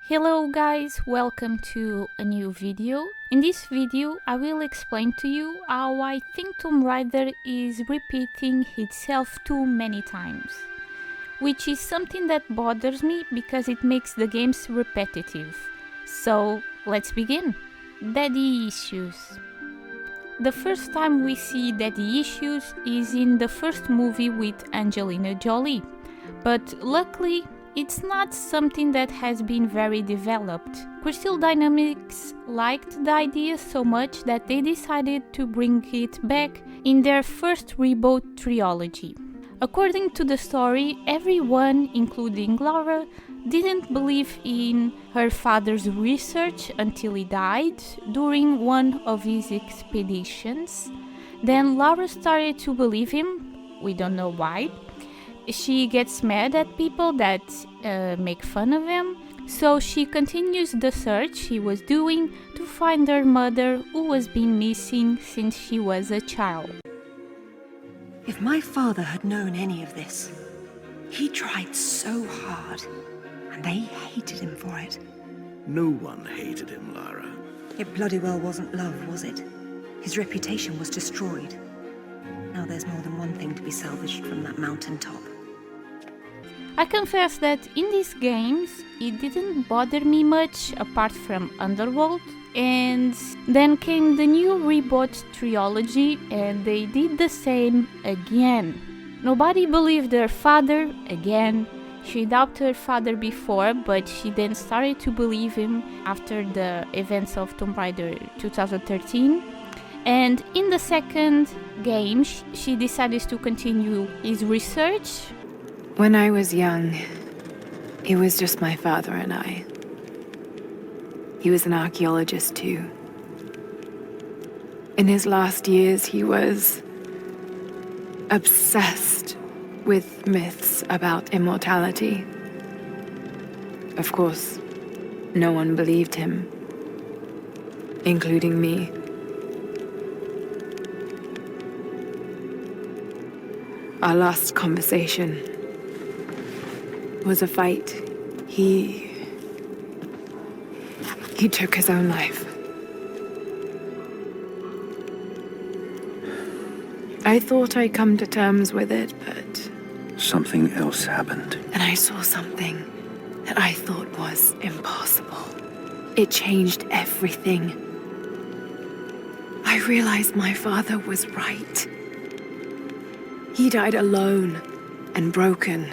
Hello guys, welcome to a new video. In this video I will explain to you how I think Tomb Raider is repeating itself too many times. Which is something that bothers me because it makes the games repetitive. So let's begin. Daddy issues. The first time we see daddy issues is in the first movie with Angelina Jolie. But luckily, it's not something that has been very developed. Crystal Dynamics liked the idea so much that they decided to bring it back in their first reboot trilogy. According to the story, everyone, including Lara, didn't believe in her father's research until he died during one of his expeditions. Then Lara started to believe him, we don't know why. She gets mad at people that make fun of him, so she continues the search she was doing to find her mother, who has been missing since she was a child. If my father had known any of this, he tried so hard, and they hated him for it. No one hated him, Lara. It bloody well wasn't love, was it? His reputation was destroyed. Now there's more than one thing to be salvaged from that mountaintop. I confess that in these games it didn't bother me much apart from Underworld, and then came the new reboot trilogy and they did the same again. Nobody believed her father again. She doubted her father before, but she then started to believe him after the events of Tomb Raider 2013. And in the second game, she decided to continue his research. When I was young, it was just my father and I. He was an archaeologist too. In his last years, he was obsessed with myths about immortality. Of course, no one believed him, including me. Our last conversation was a fight. He took his own life. I thought I'd come to terms with it, but... Something else happened. And I saw something that I thought was impossible. It changed everything. I realized my father was right. He died alone and broken.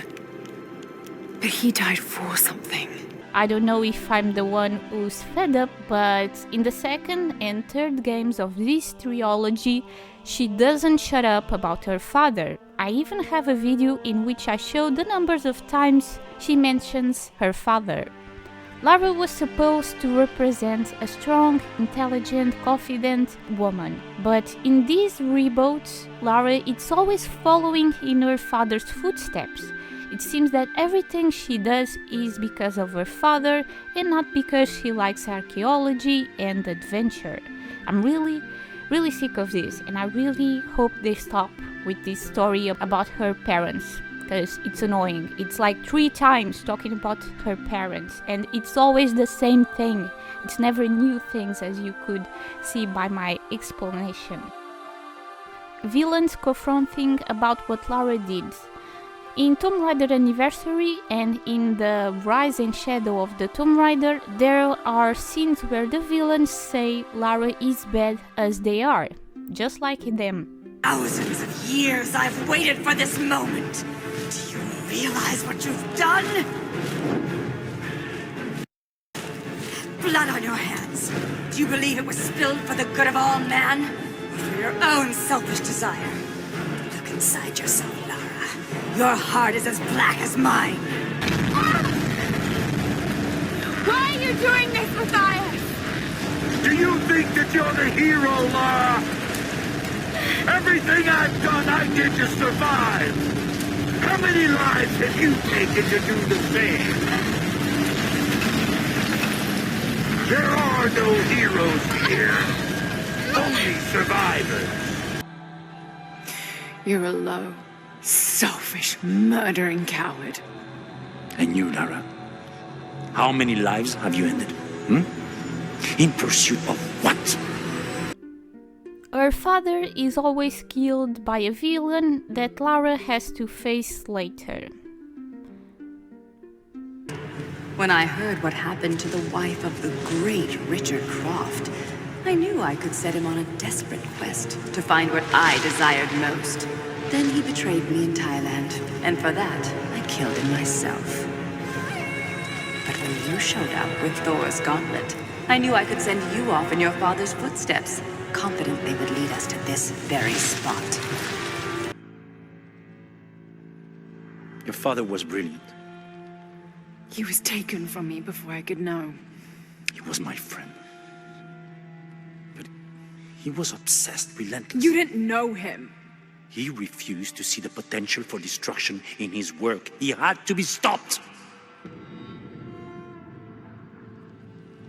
But he died for something. I don't know if I'm the one who's fed up, but in the second and third games of this trilogy, she doesn't shut up about her father. I even have a video in which I show the numbers of times she mentions her father. Lara was supposed to represent a strong, intelligent, confident woman, but in these reboots, Lara is always following in her father's footsteps. It seems that everything she does is because of her father and not because she likes archaeology and adventure. I'm really sick of this, and I really hope they stop with this story about her parents, because it's annoying. It's like 3 times talking about her parents, and it's always the same thing. It's never new things, as you could see by my explanation. Villains confronting about what Lara did. In Tomb Raider Anniversary and in the Rise and Shadow of the Tomb Raider, there are scenes where the villains say Lara is bad as they are, just like in them. Thousands of years I've waited for this moment. Do you realize what you've done? Blood on your hands. Do you believe it was spilled for the good of all man? Or for your own selfish desire? Look inside yourself, Lara. Your heart is as black as mine. Why are you doing this, Matthias? Do you think that you're the hero, Lara? Everything I've done, I did to survive. How many lives have you taken to do the same? There are no heroes here. Only survivors. You're a low, selfish, murdering coward. And you, Lara? How many lives have you ended? In pursuit of what? Her father is always killed by a villain that Lara has to face later. When I heard what happened to the wife of the great Richard Croft, I knew I could set him on a desperate quest to find what I desired most. Then he betrayed me in Thailand, and for that, I killed him myself. But when you showed up with Thor's gauntlet, I knew I could send you off in your father's footsteps, confident they would lead us to this very spot. Your father was brilliant. He was taken from me before I could know. He was my friend. But he was obsessed, relentless. You didn't know him. He refused to see the potential for destruction in his work. He had to be stopped.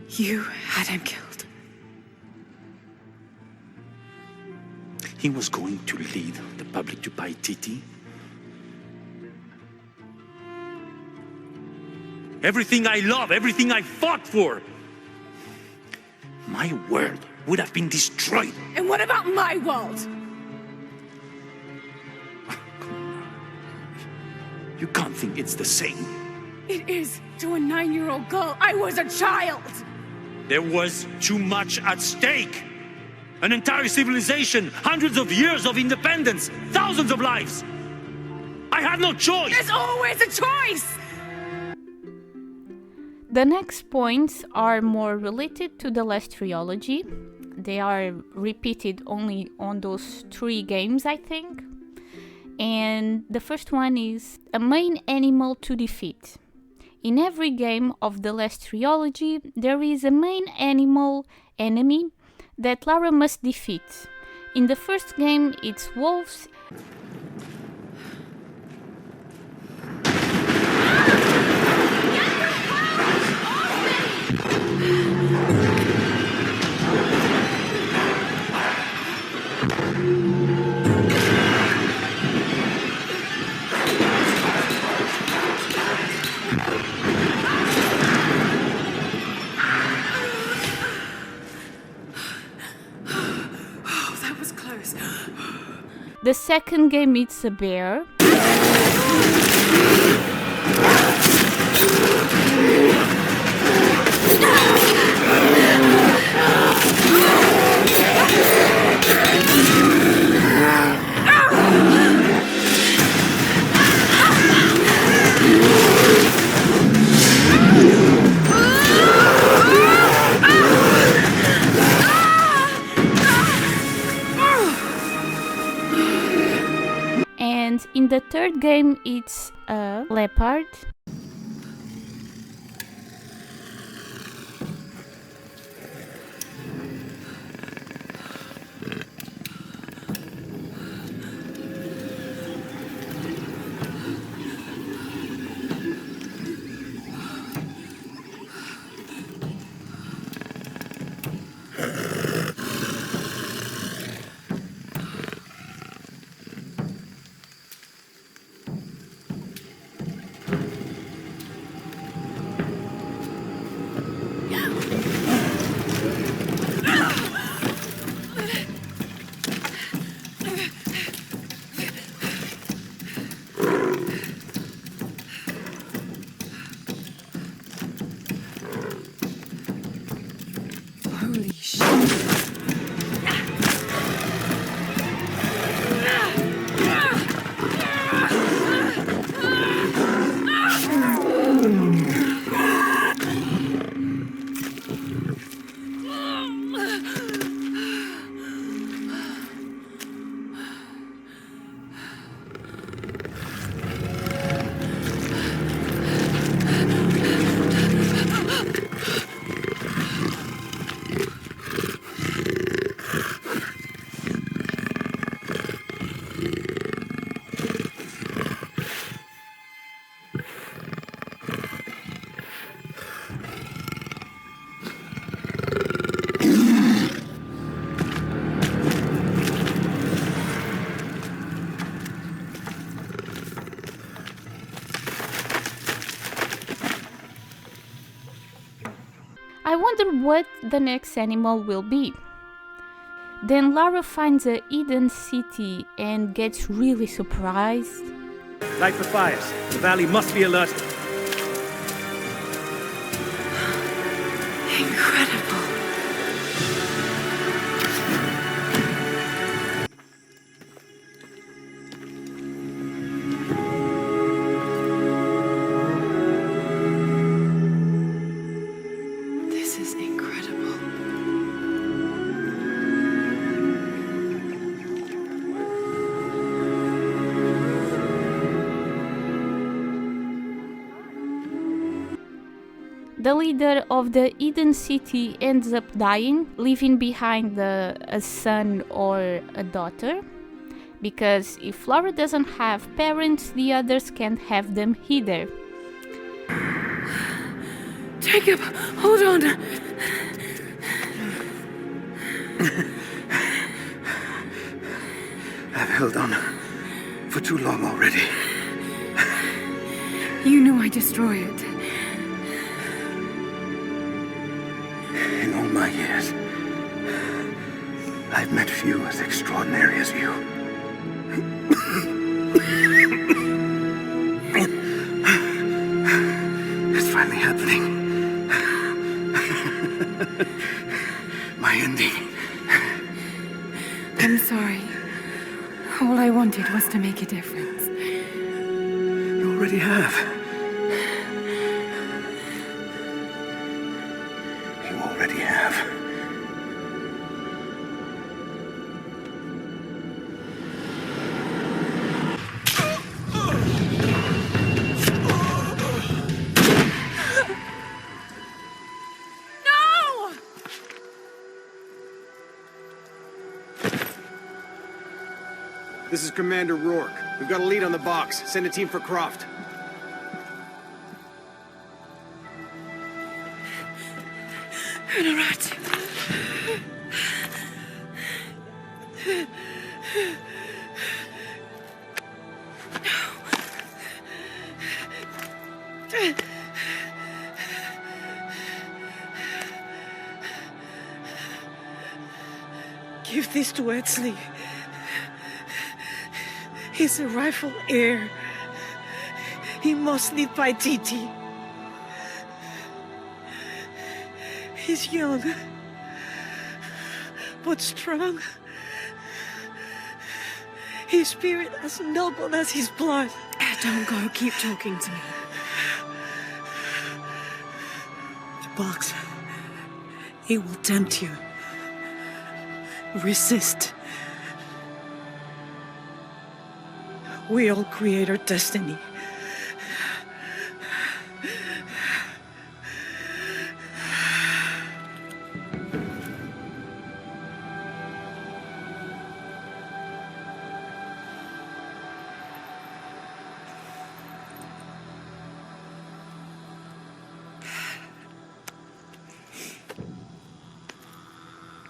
You had him killed. He was going to lead the public to Paititi. Everything I love, everything I fought for. My world would have been destroyed. And what about my world? You can't think it's the same. It is to a 9-year-old girl. I was a child. There was too much at stake. An entire civilization, hundreds of years of independence, thousands of lives. I had no choice. There's always a choice. The next points are more related to the last trilogy. They are repeated only on those 3 games, I think. And the first one is a main animal to defeat. In every game of the last trilogy, there is a main enemy that Lara must defeat. In the first game, it's wolves. Oh, that was close. The second game, it's a bear. And in the third game, it's a leopard. Holy shit. I wonder what the next animal will be. Then Lara finds a hidden city and gets really surprised. Light the fires. The valley must be alerted. Incredible. This is incredible. The leader of the hidden city ends up dying, leaving behind a son or a daughter. Because if Lara doesn't have parents, the others can't have them either. Jacob, hold on. I've held on for too long already. You knew I'd destroy it. In all my years, I've met few as extraordinary as you. It's finally happening. My ending. I'm sorry. All I wanted was to make a difference. You already have. You already have. This is Commander Rourke. We've got a lead on the box. Send a team for Croft. Alright. Give this to Edsley. He's a rightful heir. He must live by Titi. He's young, but strong. His spirit as noble as his blood. Don't go. Keep talking to me. The box, it will tempt you. Resist. We all create our destiny.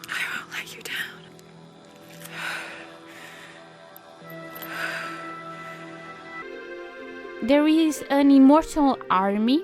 I won't let you down. There is an immortal army.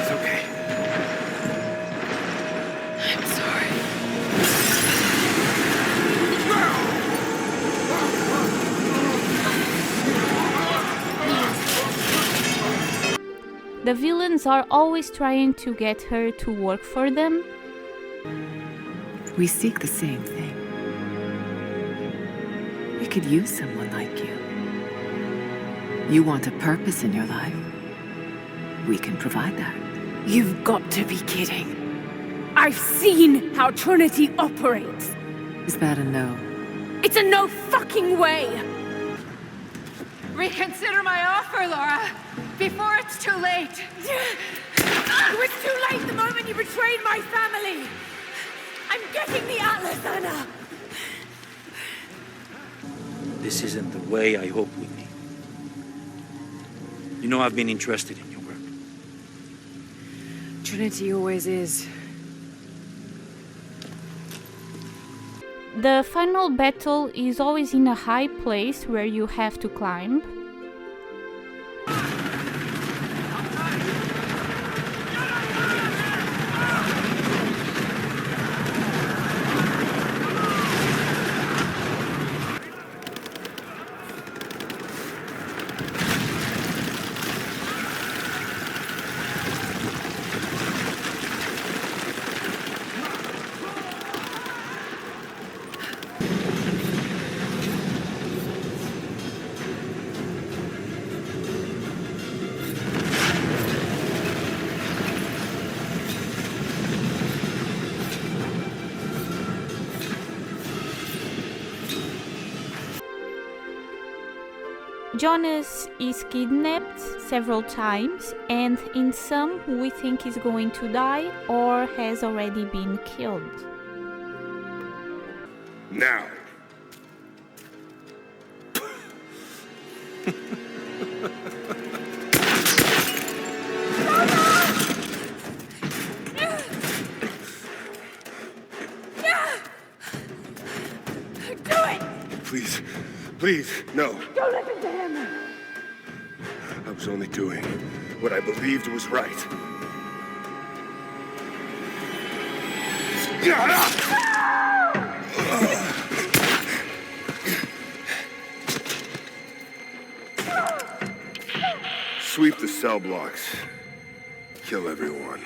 It's okay. I'm sorry. The villains are always trying to get her to work for them. We seek the same thing. We could use someone like you. You want a purpose in your life? We can provide that. You've got to be kidding. I've seen how Trinity operates. Is that a no? It's a no fucking way! Reconsider my offer, Lara, before it's too late. It was too late the moment you betrayed my family! I'm getting the Atlas, Anna! This isn't the way I hoped we'd be. You know I've been interested in your work. Trinity always is. The final battle is always in a high place where you have to climb. Jonas is kidnapped several times, and in some we think he's going to die or has already been killed. Now. Please, please, no. Don't listen to him! I was only doing what I believed was right. Sweep the cell blocks. Kill everyone.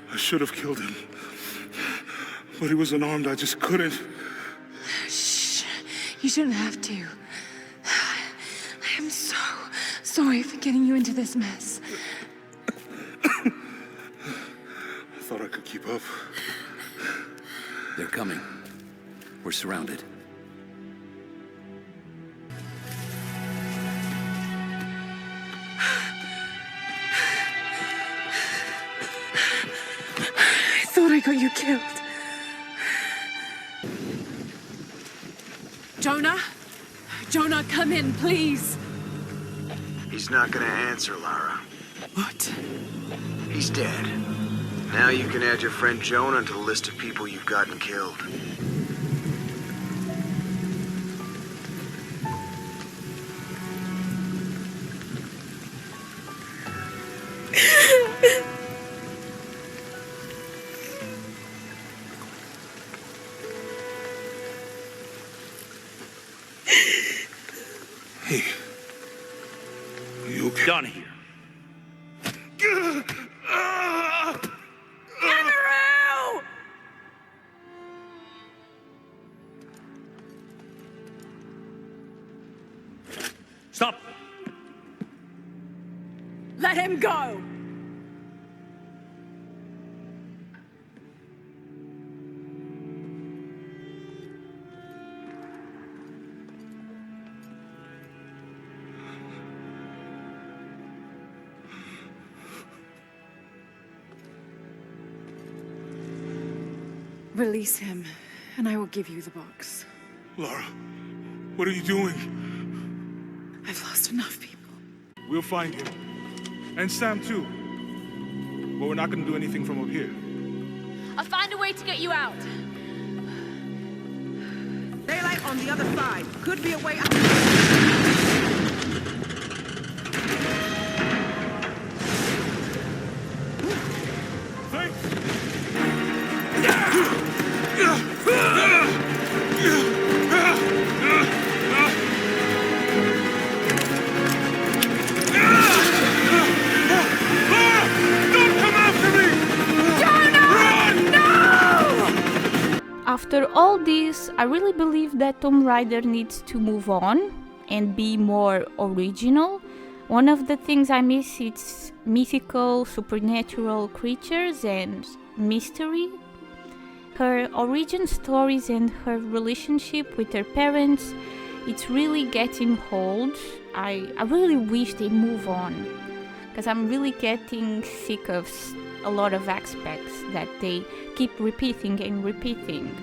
I should have killed him. But he was unarmed, I just couldn't. Shh. You shouldn't have to. I am so sorry for getting you into this mess. I thought I could keep up. They're coming. We're surrounded. I thought I got you killed. Jonah? Jonah, come in, please. He's not gonna answer, Lara. What? He's dead. Now you can add your friend Jonah to the list of people you've gotten killed. Hey. Are you okay? Done here. Stop! Let him go! Release him, and I will give you the box. Lara, what are you doing? I've lost enough people. We'll find him. And Sam, too. But we're not gonna do anything from up here. I'll find a way to get you out. Daylight on the other side. Could be a way out. Don't come after me! After all this, I really believe that Tomb Raider needs to move on and be more original. One of the things I miss is mythical, supernatural creatures and mystery. Her origin stories and her relationship with her parents, it's really getting old. I really wish they move on, because I'm really getting sick of a lot of aspects that they keep repeating and repeating.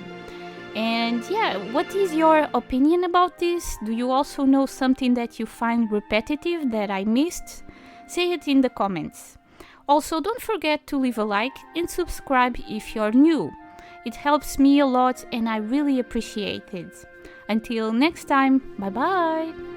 And yeah, what is your opinion about this? Do you also know something that you find repetitive that I missed? Say it in the comments. Also, don't forget to leave a like and subscribe if you're new. It helps me a lot and I really appreciate it. Until next time, bye bye!